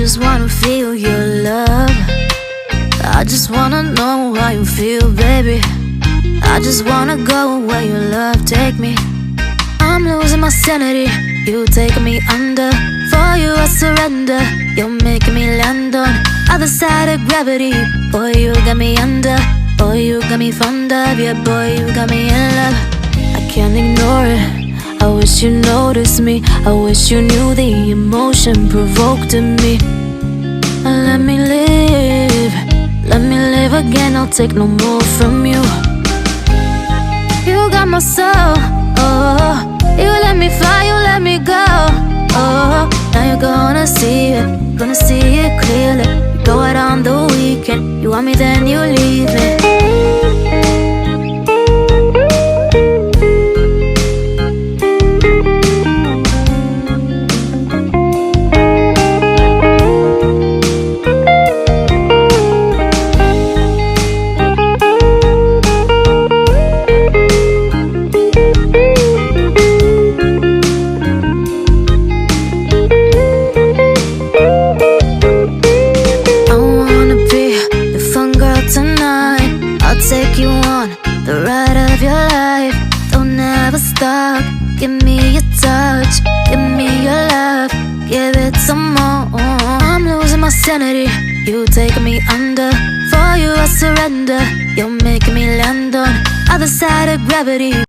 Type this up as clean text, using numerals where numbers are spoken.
just wanna feel your love. I just wanna know how you feel, baby. I just wanna go where your love take me. I'm losing my sanity, you taking me under. For you I surrender, you're making me land on other side of gravity. Boy, you got me under. Boy, you got me fond of. Yeah, boy, you got me in love. I can't ignore it. I wish you noticed me. I wish you knew the emotion provoked in me. Let me live. Let me live again. I'll take no more from you. You got my soul. Oh, you let me fly. You let me go. Oh, now you're gonna see it. Gonna see it clearly. You go out on the weekend. You want me, then you leave me. I'll take you on the ride of your life. Don't ever stop. Give me your touch, give me your love, give it some more. I'm losing my sanity, you taking me under. For you I surrender, you're making me land on other side of gravity.